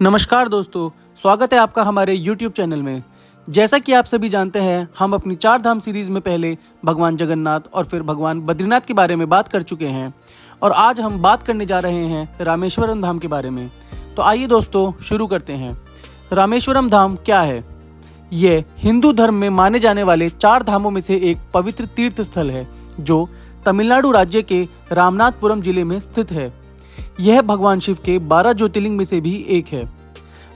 नमस्कार दोस्तों, स्वागत है आपका हमारे YouTube चैनल में। जैसा कि आप सभी जानते हैं, हम अपनी 4 धाम सीरीज में पहले भगवान जगन्नाथ और फिर भगवान बद्रीनाथ के बारे में बात कर चुके हैं और आज हम बात करने जा रहे हैं रामेश्वरम धाम के बारे में। तो आइए दोस्तों शुरू करते हैं। रामेश्वरम धाम क्या है? ये हिंदू धर्म में माने जाने वाले 4 धामों में से एक पवित्र तीर्थ स्थल है जो तमिलनाडु राज्य के रामनाथपुरम जिले में स्थित है। यह भगवान शिव के 12 ज्योतिर्लिंग में से भी एक है।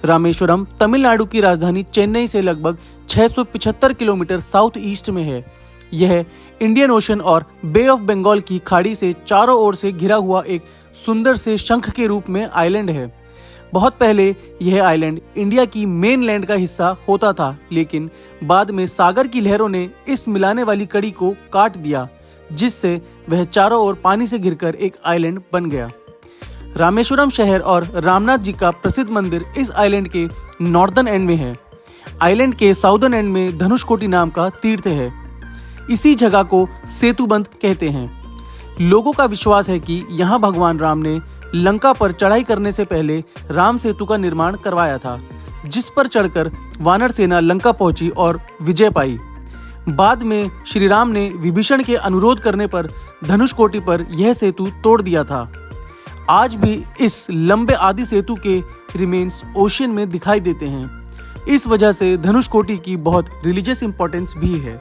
रामेश्वरम तमिलनाडु की राजधानी चेन्नई से लगभग 675 किलोमीटर साउथ ईस्ट में है। यह इंडियन ओशन और बे ऑफ बंगाल की खाड़ी से चारों ओर से घिरा हुआ एक सुंदर से शंख के रूप में आइलैंड है। बहुत पहले यह आइलैंड इंडिया की मेन लैंड का हिस्सा होता था, लेकिन बाद में सागर की लहरों ने इस मिलाने वाली कड़ी को काट दिया, जिससे वह चारों ओर पानी से घिरकर एक आइलैंड बन गया। रामेश्वरम शहर और रामनाथ जी का प्रसिद्ध मंदिर इस आइलैंड के नॉर्दर्न एंड में है। आइलैंड के साउदर्न एंड में धनुषकोटी नाम का तीर्थ है। इसी जगह को सेतुबंध कहते हैं। लोगों का विश्वास है कि यहाँ भगवान राम ने लंका पर चढ़ाई करने से पहले राम सेतु का निर्माण करवाया था, जिस पर चढ़कर वानर सेना लंका पहुंची और विजय पाई। बाद में श्री राम ने विभीषण के अनुरोध करने पर धनुषकोटी पर यह सेतु तोड़ दिया था। आज भी इस लंबे आदि सेतु के रिमेन्स ओशन में दिखाई देते हैं। इस वजह से धनुषकोटी की बहुत रिलीजियस इंपॉर्टेंस भी है।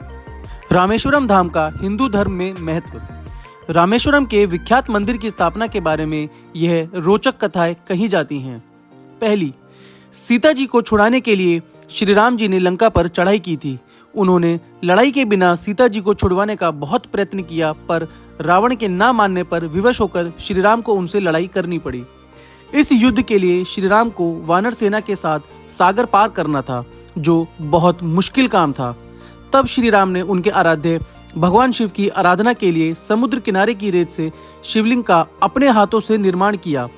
रामेश्वरम धाम का हिंदू धर्म में महत्व। रामेश्वरम के विख्यात मंदिर की स्थापना के बारे में यह रोचक कथाएं कही जाती हैं। पहली, सीता जी को छुड़ाने के लिए श्री राम जी ने लंका पर चढ़ाई की थी। उन्होंने लड़ाई के बिना सीता जी को छुड़वाने का बहुत प्रयत्न किया, पर रावण के ना मानने पर विवश होकर श्री राम को उनसे लड़ाई करनी पड़ी। इस युद्ध के लिए श्री राम को वानर सेना के साथ सागर पार करना था, जो बहुत मुश्किल काम था। तब श्री राम ने उनके आराध्य भगवान शिव की आराधना के लिए समुद्र किनारे की रेत से शिवलिंग का अपने हाथों से निर्माण किया।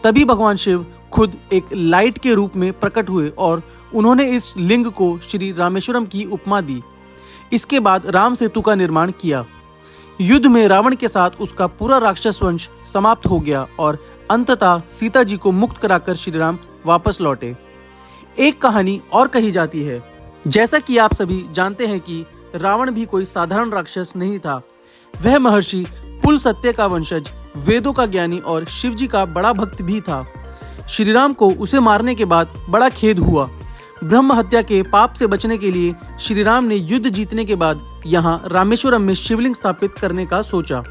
तभी भगवान शिव खुद एक लाइट के रूप में प्रकट हुए और उन्होंने इस लिंग को श्री रामेश्वरम की उपमा दी। इसके बाद राम सेतु का निर्माण किया। युद्ध में रावण के साथ उसका पूरा राक्षस वंश समाप्त हो गया और अंततः सीता जी को मुक्त कराकर श्री राम वापस लौटे। एक कहानी और कही जाती है। जैसा कि आप सभी जानते हैं कि रावण भी कोई साधारण राक्षस नहीं था। वह महर्षि पुलस्त्य का वंशज, वेदों का ज्ञानी और शिव जी का बड़ा भक्त भी था। श्री राम को उसे मारने के बाद बड़ा खेद हुआ। ब्रह्म हत्या के पाप से बचने के लिए श्री राम ने युद्ध जीतने के बाद यहाँ रामेश्वरम में शिवलिंग स्थापित करने का सोचा।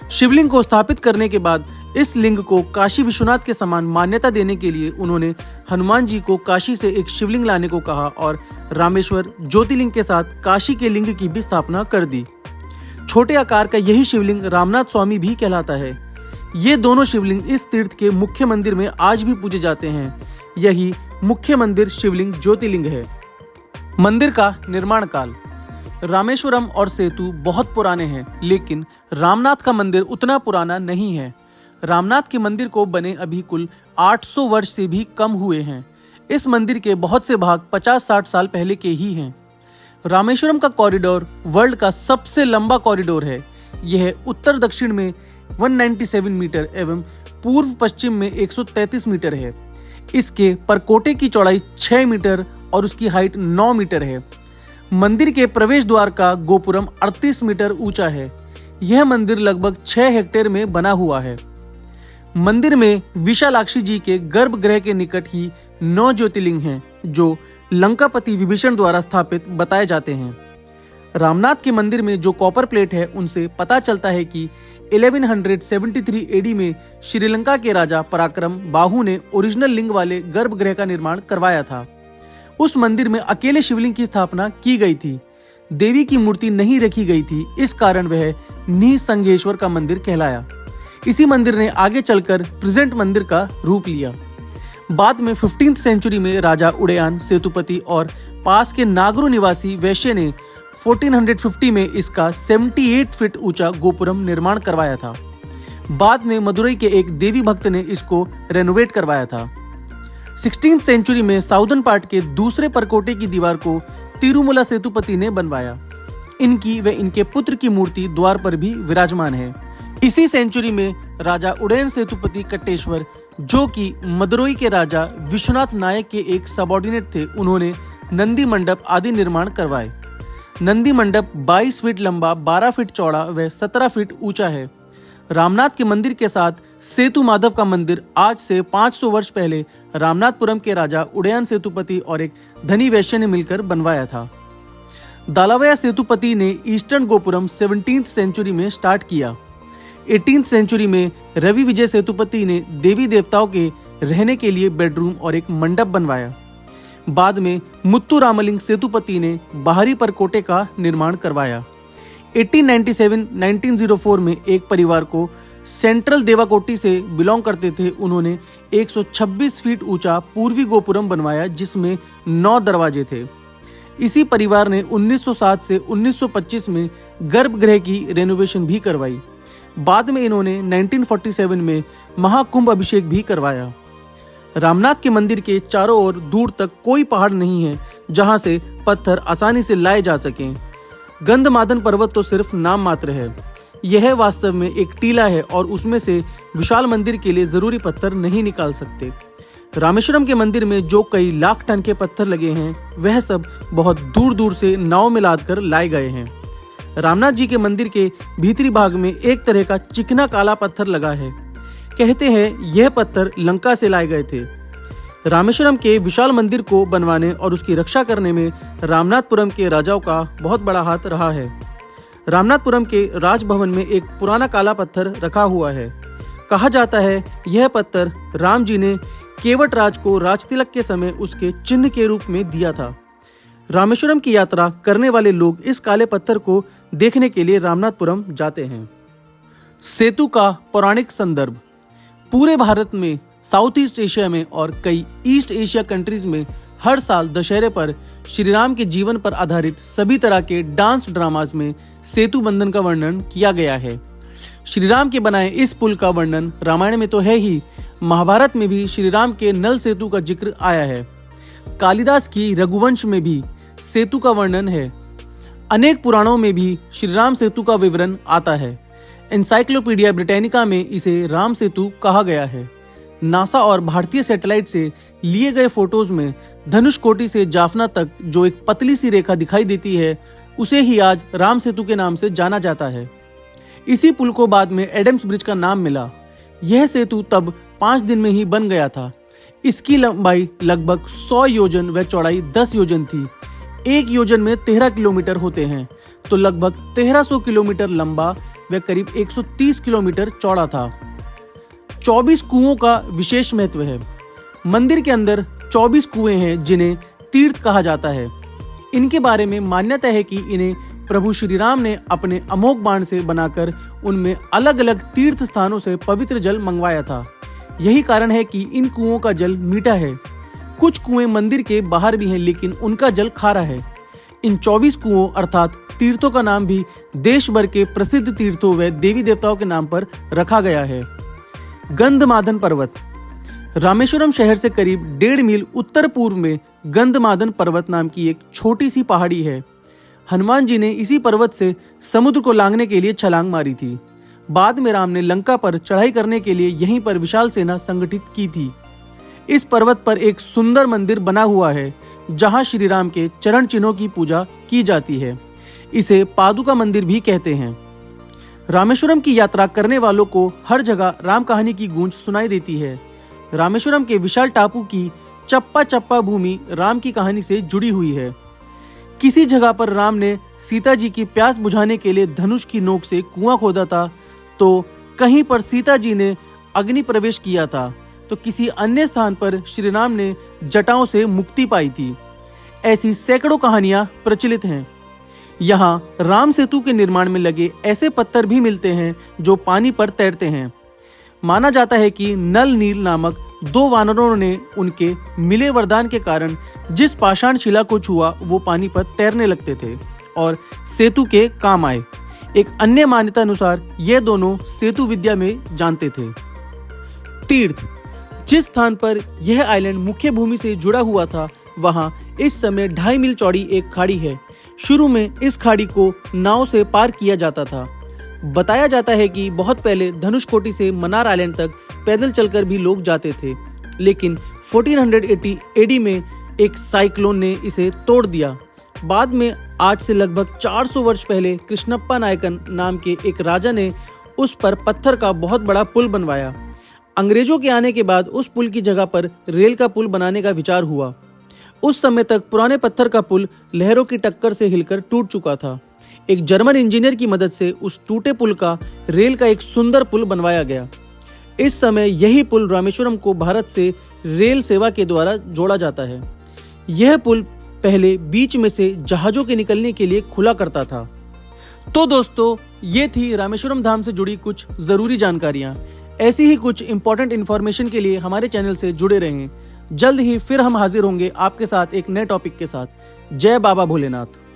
शिवलिंग को स्थापित करने के बाद इस लिंग को काशी विश्वनाथ के समान मान्यता देने के लिए उन्होंने हनुमान जी को काशी से एक शिवलिंग लाने को कहा और रामेश्वर ज्योतिर्लिंग के साथ काशी के लिंग की भी स्थापना कर दी। छोटे आकार का यही शिवलिंग रामनाथ स्वामी भी कहलाता है। ये दोनों शिवलिंग इस तीर्थ के मुख्य मंदिर में आज भी पूजे जाते हैं। यही मुख्य मंदिर शिवलिंग ज्योतिर्लिंग है। मंदिर का निर्माण काल। रामेश्वरम और सेतु बहुत पुराने हैं, लेकिन रामनाथ का मंदिर उतना पुराना नहीं है। रामनाथ के मंदिर को बने अभी कुल 800 वर्ष से भी कम हुए हैं। इस मंदिर के बहुत से भाग 50-60 साल पहले के ही हैं। रामेश्वरम का कॉरिडोर वर्ल्ड का सबसे लंबा कॉरिडोर है। यह उत्तर दक्षिण में 197 मीटर एवं पूर्व पश्चिम में 133 मीटर है। इसके परकोटे की चौड़ाई 6 मीटर और उसकी हाइट 9 मीटर है। मंदिर के प्रवेश द्वार का गोपुरम 38 मीटर ऊंचा है। यह मंदिर लगभग 6 हेक्टेयर में बना हुआ है। मंदिर में विशालाक्षी जी के गर्भगृह के निकट ही 9 ज्योतिर्लिंग हैं, जो लंकापति विभीषण द्वारा स्थापित बताए जाते हैं। रामनाथ के मंदिर में जो कॉपर प्लेट है, उनसे पता चलता है कि 1173 एडी में श्रीलंका के राजा पराक्रम बाहु ने ओरिजिनल लिंग वाले गर्भगृह का निर्माण करवाया था। उस मंदिर में अकेले शिवलिंग की स्थापना की गई थी। देवी की मूर्ति नहीं रखी गई थी, इस कारण वह निसंगेश्वर का मंदिर कहलाया। इसी मंदिर ने आगे चलकर प्रेजेंट मंदिर का रूप लिया। बाद में 15वीं सेंचुरी में राजा उदयन सेतुपति और पास के नागरू निवासी वैश्य ने 1450 में इसका 78 फीट ऊंचा गोपुरम निर्माण करवाया था। बाद में मदुरई के एक देवी भक्त ने इसको रेनोवेट करवाया था। 16वीं सेंचुरी में साउदर्न पार्ट के दूसरे परकोटे की दीवार को तिरुमला सेतुपति ने बनवाया। इनकी व इनके पुत्र की मूर्ति द्वार पर भी विराजमान है। इसी सेंचुरी में राजा उदयन सेतुपति कट्टेश्वर जो कि मदुरई के राजा विश्वनाथ नायक के एक सबऑर्डिनेट थे। उन्होंने नंदी मंडप आदि निर्माण करवाए। नंदी मंडप 22 फीट लंबा, 12 फीट चौड़ा व 17 फीट ऊंचा है। रामनाथ के मंदिर के साथ सेतु माधव का मंदिर आज से 500 वर्ष पहले रामनाथपुरम के राजा उदयन सेतुपति और एक धनी वैश्य ने मिलकर बनवाया था। दालावया सेतुपति ने ईस्टर्न गोपुरम 17th सेंचुरी में स्टार्ट किया। 18th सेंचुरी में रवि विजय सेतुपति ने देवी देवताओं के रहने के लिए बेडरूम और एक मंडप बनवाया। बाद में मुत्तु रामलिंग सेतुपति ने बाहरी परकोटे का निर्माण करवाया। 1897-1904 में एक परिवार को सेंट्रल देवाकोटी से बिलोंग करते थे। उन्होंने 126 फीट ऊंचा पूर्वी गोपुरम बनवाया जिसमें 9 दरवाजे थे। इसी परिवार ने 1907 से 1925 में गर्भगृह की रेनोवेशन भी करवाई। बाद में इन्होंने 1947 में महाकुंभ अभिषेक भी करवाया। रामनाथ के मंदिर के चारों ओर दूर तक कोई पहाड़ नहीं है जहां से पत्थर आसानी से लाए जा सकें। गंधमादन पर्वत तो सिर्फ नाम मात्र है। यह वास्तव में एक टीला है और उसमें से विशाल मंदिर के लिए जरूरी पत्थर नहीं निकाल सकते। रामेश्वरम के मंदिर में जो कई लाख टन के पत्थर लगे हैं वह सब बहुत दूर दूर से नाव में लादकर लाए गए हैं। रामनाथ जी के मंदिर के भीतरी भाग में एक तरह का चिकना काला पत्थर लगा है। कहते हैं यह पत्थर लंका से लाए गए थे। रामेश्वरम के विशाल मंदिर को बनवाने और उसकी रक्षा करने में रामनाथपुरम के राजाओं का बहुत बड़ा हाथ रहा है। रामनाथपुरम के राजभवन में एक पुराना काला पत्थर रखा हुआ है। कहा जाता है यह पत्थर राम जी ने केवट राज को राजतिलक के समय उसके चिन्ह के रूप में दिया था। रामेश्वरम की यात्रा करने वाले लोग इस काले पत्थर को देखने के लिए रामनाथपुरम जाते हैं। सेतु का पौराणिक संदर्भ। पूरे भारत में, साउथ ईस्ट एशिया में और कई ईस्ट एशिया कंट्रीज में हर साल दशहरे पर श्री राम के जीवन पर आधारित सभी तरह के डांस ड्रामास में सेतु बंधन का वर्णन किया गया है। श्री राम के बनाए इस पुल का वर्णन रामायण में तो है ही, महाभारत में भी श्री राम के नल सेतु का जिक्र आया है। कालिदास की रघुवंश में भी सेतु का वर्णन है। अनेक पुराणों में भी श्री राम सेतु का विवरण आता है। एनसाइक्लोपीडिया ब्रिटानिका में इसे राम सेतु कहा गया है। नासा और भारतीय सैटेलाइट से लिए गए फोटोज में धनुषकोटी से जाफना तक जो एक पतली सी रेखा दिखाई देती है उसे ही आज राम सेतु के नाम से जाना जाता है। इसी पुल को बाद में एडम्स ब्रिज का नाम मिला। यह सेतु तब 5 दिन में ही बन गया था। इसकी लंबाई लगभग 100 योजन व चौड़ाई 10 योजन थी। एक योजन में 13 किलोमीटर होते हैं तो लगभग 1300 किलोमीटर लंबा व करीब 130 किलोमीटर चौड़ा था। 24 कुओं का विशेष महत्व है। मंदिर के अंदर 24 कुएं हैं जिन्हें तीर्थ कहा जाता है। इनके बारे में मान्यता है कि इन्हें प्रभु श्री राम ने अपने अमोघ बाण से बनाकर उनमें अलग अलग तीर्थ स्थानों से पवित्र जल मंगवाया था। यही कारण है कि इन कुओं का जल मीठा है। कुछ कुएं मंदिर के बाहर भी हैं लेकिन उनका जल खारा है। इन 24 कुओं अर्थात तीर्थों का नाम भी देश भर के प्रसिद्ध तीर्थों व देवी देवताओं के नाम पर रखा गया है। गंधमादन पर्वत। रामेश्वरम शहर से करीब 1.5 मील उत्तर पूर्व में गंधमादन पर्वत नाम की एक छोटी सी पहाड़ी है। हनुमान जी ने इसी पर्वत से समुद्र को लांघने के लिए छलांग मारी थी। बाद में राम ने लंका पर चढ़ाई करने के लिए यहीं पर विशाल सेना संगठित की थी। इस पर्वत पर एक सुंदर मंदिर बना हुआ है जहां श्री राम के चरण चिन्हों की पूजा की जाती है। इसे पादुका मंदिर भी कहते हैं। रामेश्वरम की यात्रा करने वालों को हर जगह राम कहानी की गूंज सुनाई देती है। रामेश्वरम के विशाल टापू की चप्पा चप्पा भूमि राम की कहानी से जुड़ी हुई है। किसी जगह पर राम ने सीता जी की प्यास बुझाने के लिए धनुष की नोक से कुआं खोदा था तो कहीं पर सीता जी ने अग्नि प्रवेश किया था तो किसी अन्य स्थान पर श्री राम ने जटाओं से मुक्ति पाई थी। ऐसी सैकड़ों कहानियां प्रचलित हैं। यहाँ राम सेतु के निर्माण में लगे ऐसे पत्थर भी मिलते हैं जो पानी पर तैरते हैं। माना जाता है कि नल नील नामक 2 वानरों ने उनके मिले वरदान के कारण जिस पाषाण शिला को छुआ वो पानी पर तैरने लगते थे और सेतु के काम आए। एक अन्य मान्यता अनुसार ये दोनों सेतु विद्या में जानते थे। तीर्थ। जिस स्थान पर यह आइलैंड मुख्य भूमि से जुड़ा हुआ था वहां इस समय 2.5 मील चौड़ी एक खाड़ी है। शुरू में इस खाड़ी को नाव से पार किया जाता था। बताया जाता है कि बहुत पहले धनुषकोटी से मन्नार आइलैंड तक पैदल चलकर भी लोग जाते थे, लेकिन 1480 एडी में एक साइक्लोन ने इसे तोड़ दिया। बाद में आज से लगभग 400 वर्ष पहले कृष्णप्पा नायकन नाम के एक राजा ने उस पर पत्थर का बहुत बड़ा पुल बनवाया। अंग्रेजों के आने के बाद उस पुल की जगह पर रेल का पुल बनाने का विचार हुआ। उस समय तक पुराने पत्थर का पुल लहरों की टक्कर से हिलकर टूट चुका था। एक जर्मन इंजीनियर की मदद से उस टूटे पुल का रेल का एक सुंदर पुल बनवाया गया। इस समय यही पुल रामेश्वरम को भारत से रेल सेवा के द्वारा जोड़ा जाता है। यह पुल पहले बीच में से जहाजों के निकलने के लिए खुला करता था। तो दोस्तों, ये थी रामेश्वरम धाम से जुड़ी कुछ जरूरी जानकारियां। ऐसी ही कुछ इंपॉर्टेंट इन्फॉर्मेशन के लिए हमारे चैनल से जुड़े रहें। जल्द ही फिर हम हाजिर होंगे आपके साथ एक नए टॉपिक के साथ। जय बाबा भोलेनाथ।